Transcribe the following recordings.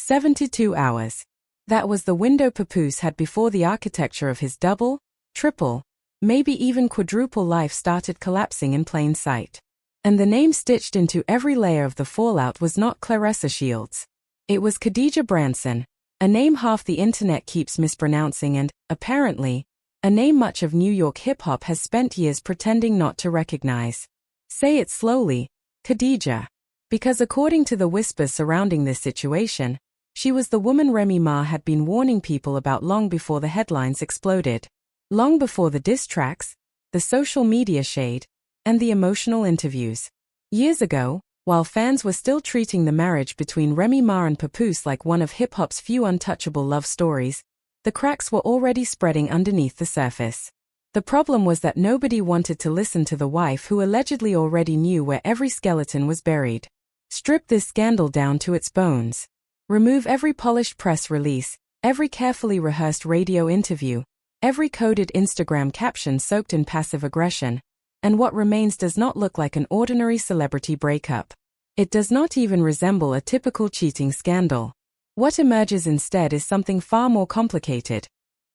72 hours. That was the window Papoose had before the architecture of his double, triple, maybe even quadruple life started collapsing in plain sight. And the name stitched into every layer of the fallout was not Claressa Shields. It was Khadija Branson, a name half the internet keeps mispronouncing and, apparently, a name much of New York hip-hop has spent years pretending not to recognize. Say it slowly, Khadija. Because according to the whispers surrounding this situation, she was the woman Remy Ma had been warning people about long before the headlines exploded. Long before the diss tracks, the social media shade, and the emotional interviews. Years ago, while fans were still treating the marriage between Remy Ma and Papoose like one of hip-hop's few untouchable love stories, the cracks were already spreading underneath the surface. The problem was that nobody wanted to listen to the wife who allegedly already knew where every skeleton was buried. Strip this scandal down to its bones. Remove every polished press release, every carefully rehearsed radio interview, every coded Instagram caption soaked in passive aggression, and what remains does not look like an ordinary celebrity breakup. It does not even resemble a typical cheating scandal. What emerges instead is something far more complicated.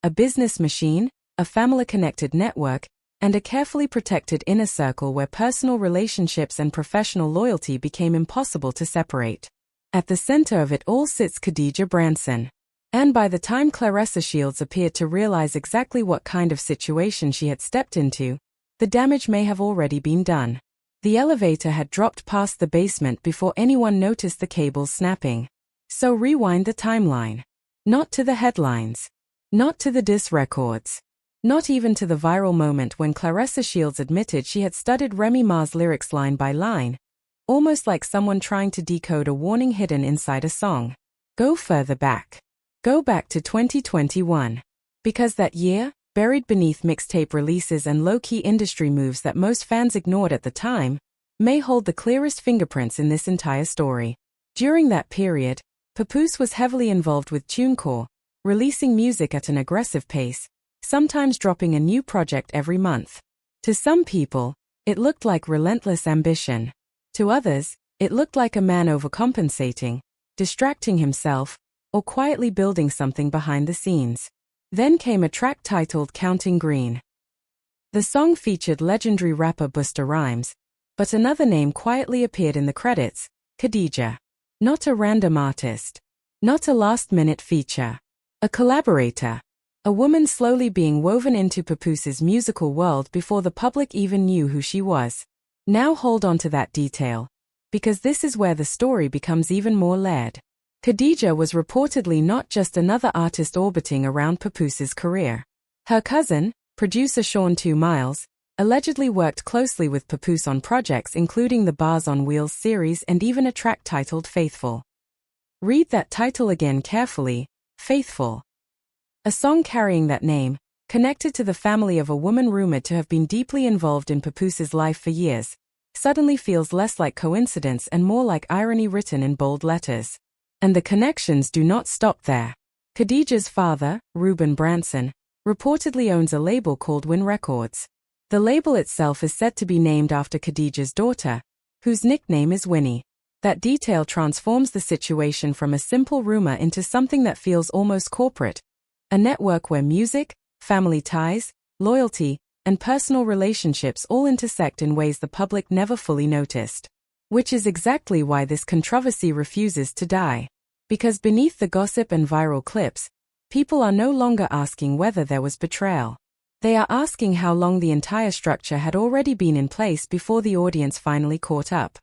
A business machine, a family-connected network, and a carefully protected inner circle where personal relationships and professional loyalty became impossible to separate. At the center of it all sits Khadija Branson. And by the time Claressa Shields appeared to realize exactly what kind of situation she had stepped into, the damage may have already been done. The elevator had dropped past the basement before anyone noticed the cables snapping. So rewind the timeline. Not to the headlines. Not to the diss records. Not even to the viral moment when Claressa Shields admitted she had studied Remy Ma's lyrics line by line, almost like someone trying to decode a warning hidden inside a song. Go further back. Go back to 2021. Because that year, buried beneath mixtape releases and low-key industry moves that most fans ignored at the time, may hold the clearest fingerprints in this entire story. During that period, Papoose was heavily involved with TuneCore, releasing music at an aggressive pace, sometimes dropping a new project every month. To some people, it looked like relentless ambition. To others, it looked like a man overcompensating, distracting himself, or quietly building something behind the scenes. Then came a track titled Counting Green. The song featured legendary rapper Busta Rhymes, but another name quietly appeared in the credits, Khadija. Not a random artist. Not a last-minute feature. A collaborator. A woman slowly being woven into Papoose's musical world before the public even knew who she was. Now hold on to that detail, because this is where the story becomes even more layered. Khadija was reportedly not just another artist orbiting around Papoose's career. Her cousin, producer Sean 2 Miles, allegedly worked closely with Papoose on projects including the Bars on Wheels series and even a track titled Faithful. Read that title again carefully, Faithful. A song carrying that name, connected to the family of a woman rumored to have been deeply involved in Papoose's life for years, suddenly feels less like coincidence and more like irony written in bold letters. And the connections do not stop there. Khadija's father, Reuben Branson, reportedly owns a label called Win Records. The label itself is said to be named after Khadija's daughter, whose nickname is Winnie. That detail transforms the situation from a simple rumor into something that feels almost corporate. A network where music, family ties, loyalty, and personal relationships all intersect in ways the public never fully noticed. Which is exactly why this controversy refuses to die. Because beneath the gossip and viral clips, people are no longer asking whether there was betrayal. They are asking how long the entire structure had already been in place before the audience finally caught up.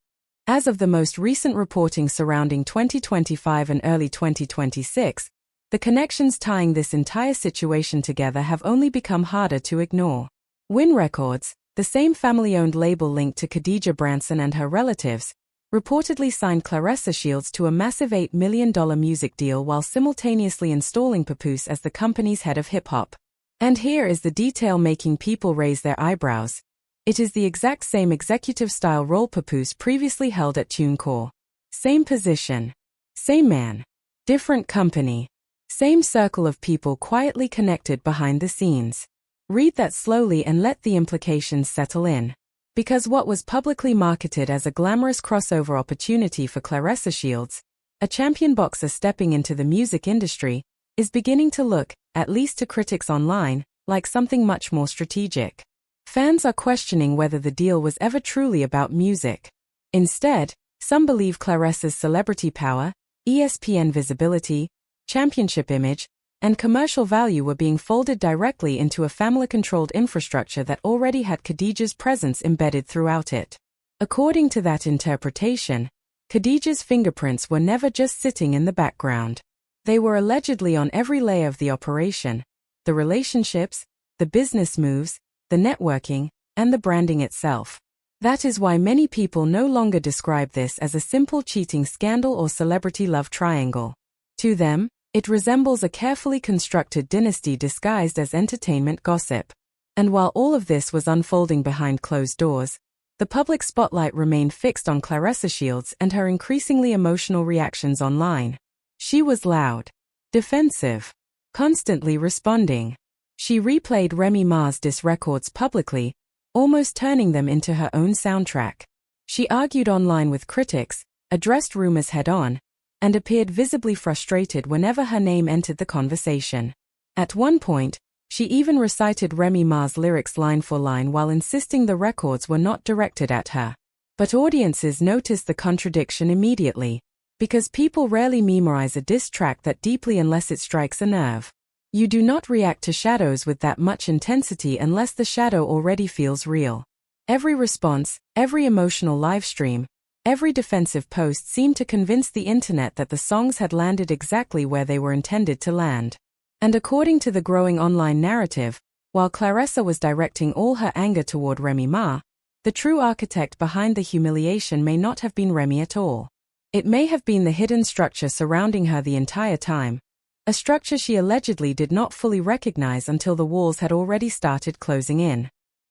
As of the most recent reporting surrounding 2025 and early 2026, the connections tying this entire situation together have only become harder to ignore. Win Records, the same family-owned label linked to Khadija Branson and her relatives, reportedly signed Claressa Shields to a massive $8 million music deal while simultaneously installing Papoose as the company's head of hip-hop. And here is the detail making people raise their eyebrows. It is the exact same executive-style role Papoose previously held at TuneCore. Same position. Same man. Different company. Same circle of people quietly connected behind the scenes. Read that slowly and let the implications settle in. Because what was publicly marketed as a glamorous crossover opportunity for Claressa Shields, a champion boxer stepping into the music industry, is beginning to look, at least to critics online, like something much more strategic. Fans are questioning whether the deal was ever truly about music. Instead, some believe Claressa's celebrity power, ESPN visibility, championship image, and commercial value were being folded directly into a family-controlled infrastructure that already had Khadija's presence embedded throughout it. According to that interpretation, Khadija's fingerprints were never just sitting in the background. They were allegedly on every layer of the operation: the relationships, the business moves, the networking, and the branding itself. That is why many people no longer describe this as a simple cheating scandal or celebrity love triangle. To them, it resembles a carefully constructed dynasty disguised as entertainment gossip. And while all of this was unfolding behind closed doors, the public spotlight remained fixed on Claressa Shields and her increasingly emotional reactions online. She was loud, defensive, constantly responding. She replayed Remy Ma's diss records publicly, almost turning them into her own soundtrack. She argued online with critics, addressed rumors head-on, and appeared visibly frustrated whenever her name entered the conversation. At one point, she even recited Remy Ma's lyrics line for line while insisting the records were not directed at her. But audiences noticed the contradiction immediately, because people rarely memorize a diss track that deeply unless it strikes a nerve. You do not react to shadows with that much intensity unless the shadow already feels real. Every response, every emotional live stream, every defensive post seemed to convince the internet that the songs had landed exactly where they were intended to land. And according to the growing online narrative, while Claressa was directing all her anger toward Remy Ma, the true architect behind the humiliation may not have been Remy at all. It may have been the hidden structure surrounding her the entire time, a structure she allegedly did not fully recognize until the walls had already started closing in.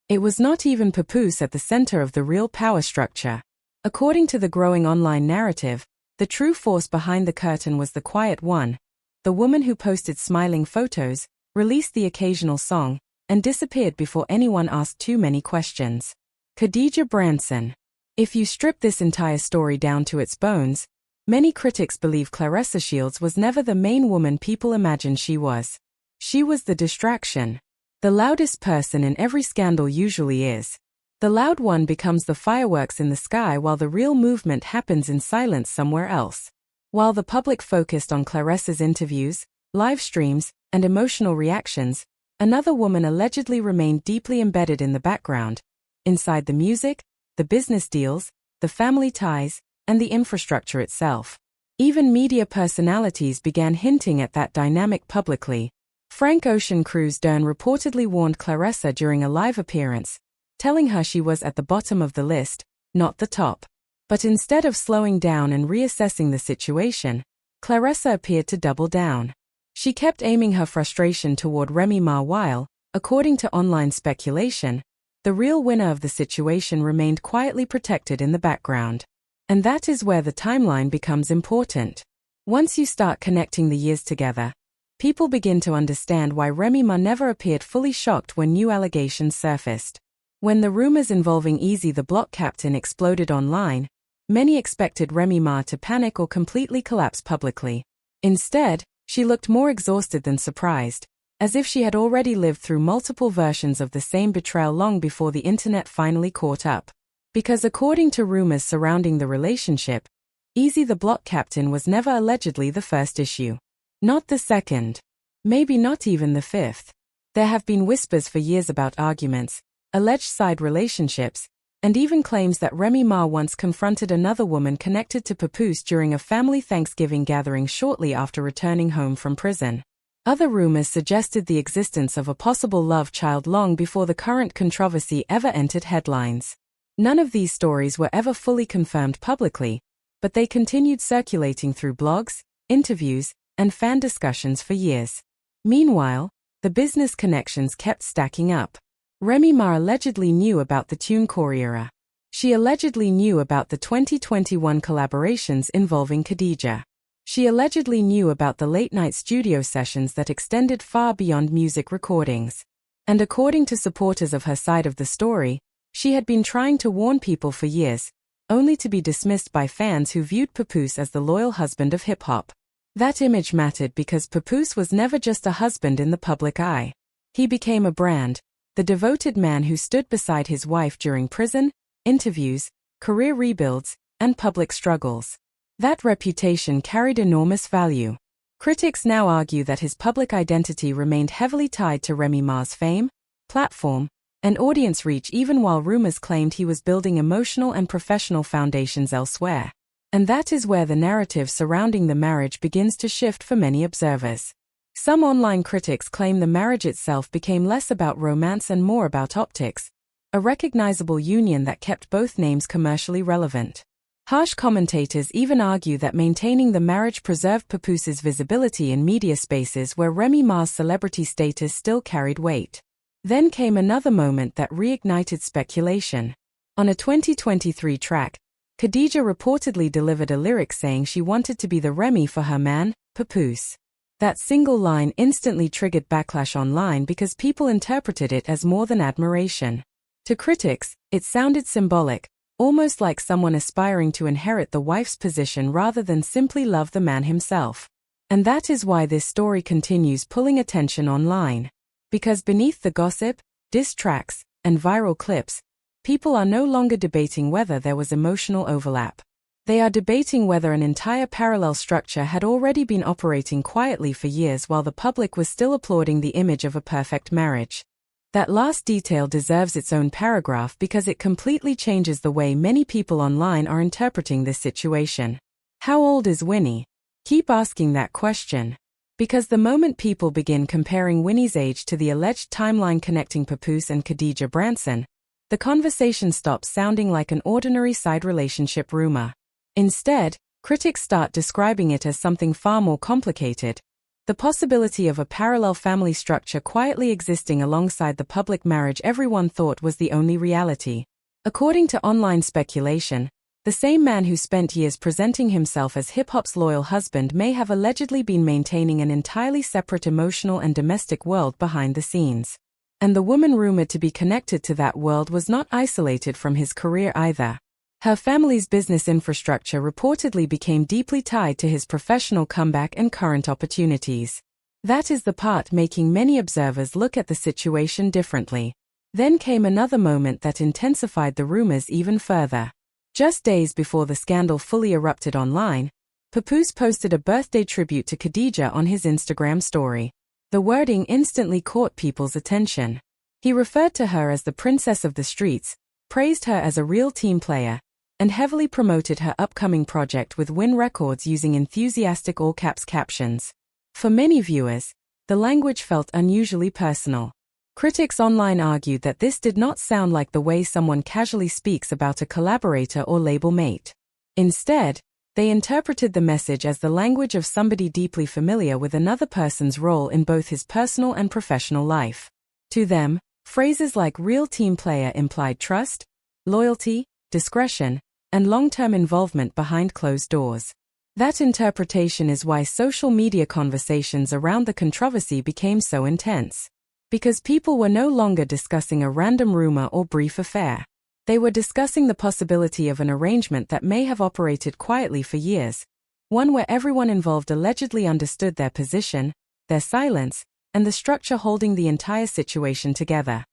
It was not even Papoose at the center of the real power structure. According to the growing online narrative, the true force behind the curtain was the quiet one, the woman who posted smiling photos, released the occasional song, and disappeared before anyone asked too many questions. Khadija Branson. If you strip this entire story down to its bones, many critics believe Claressa Shields was never the main woman people imagined she was. She was the distraction. The loudest person in every scandal usually is. The loud one becomes the fireworks in the sky while the real movement happens in silence somewhere else. While the public focused on Claressa's interviews, live streams, and emotional reactions, another woman allegedly remained deeply embedded in the background, inside the music, the business deals, the family ties, and the infrastructure itself. Even media personalities began hinting at that dynamic publicly. Frank Ocean Cruz Dern reportedly warned Claressa during a live appearance, telling her she was at the bottom of the list, not the top. But instead of slowing down and reassessing the situation, Claressa appeared to double down. She kept aiming her frustration toward Remy Ma while, according to online speculation, the real winner of the situation remained quietly protected in the background. And that is where the timeline becomes important. Once you start connecting the years together, people begin to understand why Remy Ma never appeared fully shocked when new allegations surfaced. When the rumors involving Easy the Block Captain exploded online, many expected Remy Ma to panic or completely collapse publicly. Instead, she looked more exhausted than surprised, as if she had already lived through multiple versions of the same betrayal long before the internet finally caught up. Because according to rumors surrounding the relationship, Easy the Block Captain was never allegedly the first issue. Not the second. Maybe not even the fifth. There have been whispers for years about arguments, alleged side relationships, and even claims that Remy Ma once confronted another woman connected to Papoose during a family Thanksgiving gathering shortly after returning home from prison. Other rumors suggested the existence of a possible love child long before the current controversy ever entered headlines. None of these stories were ever fully confirmed publicly, but they continued circulating through blogs, interviews, and fan discussions for years. Meanwhile, the business connections kept stacking up. Remy Ma allegedly knew about the TuneCore era. She allegedly knew about the 2021 collaborations involving Khadija. She allegedly knew about the late-night studio sessions that extended far beyond music recordings. And according to supporters of her side of the story, she had been trying to warn people for years, only to be dismissed by fans who viewed Papoose as the loyal husband of hip-hop. That image mattered because Papoose was never just a husband in the public eye. He became a brand, the devoted man who stood beside his wife during prison, interviews, career rebuilds, and public struggles. That reputation carried enormous value. Critics now argue that his public identity remained heavily tied to Remy Ma's fame, platform, and audience reach even while rumors claimed he was building emotional and professional foundations elsewhere. And that is where the narrative surrounding the marriage begins to shift for many observers. Some online critics claim the marriage itself became less about romance and more about optics, a recognizable union that kept both names commercially relevant. Harsh commentators even argue that maintaining the marriage preserved Papoose's visibility in media spaces where Remy Ma's celebrity status still carried weight. Then came another moment that reignited speculation. On a 2023 track, Khadija reportedly delivered a lyric saying she wanted to be the Remy for her man, Papoose. That single line instantly triggered backlash online because people interpreted it as more than admiration. To critics, it sounded symbolic, almost like someone aspiring to inherit the wife's position rather than simply love the man himself. And that is why this story continues pulling attention online. Because beneath the gossip, diss tracks, and viral clips, people are no longer debating whether there was emotional overlap. They are debating whether an entire parallel structure had already been operating quietly for years while the public was still applauding the image of a perfect marriage. That last detail deserves its own paragraph because it completely changes the way many people online are interpreting this situation. How old is Winnie? Keep asking that question. Because the moment people begin comparing Winnie's age to the alleged timeline connecting Papoose and Khadija Branson, the conversation stops sounding like an ordinary side relationship rumor. Instead, critics start describing it as something far more complicated. The possibility of a parallel family structure quietly existing alongside the public marriage everyone thought was the only reality. According to online speculation, the same man who spent years presenting himself as hip-hop's loyal husband may have allegedly been maintaining an entirely separate emotional and domestic world behind the scenes. And the woman rumored to be connected to that world was not isolated from his career either. Her family's business infrastructure reportedly became deeply tied to his professional comeback and current opportunities. That is the part making many observers look at the situation differently. Then came another moment that intensified the rumors even further. Just days before the scandal fully erupted online, Papoose posted a birthday tribute to Khadija on his Instagram story. The wording instantly caught people's attention. He referred to her as the princess of the streets, praised her as a real team player, and heavily promoted her upcoming project with Win Records using enthusiastic all-caps captions. For many viewers, the language felt unusually personal. Critics online argued that this did not sound like the way someone casually speaks about a collaborator or label mate. Instead, they interpreted the message as the language of somebody deeply familiar with another person's role in both his personal and professional life. To them, phrases like real team player implied trust, loyalty, discretion, and long-term involvement behind closed doors. That interpretation is why social media conversations around the controversy became so intense. Because people were no longer discussing a random rumor or brief affair. They were discussing the possibility of an arrangement that may have operated quietly for years, one where everyone involved allegedly understood their position, their silence, and the structure holding the entire situation together.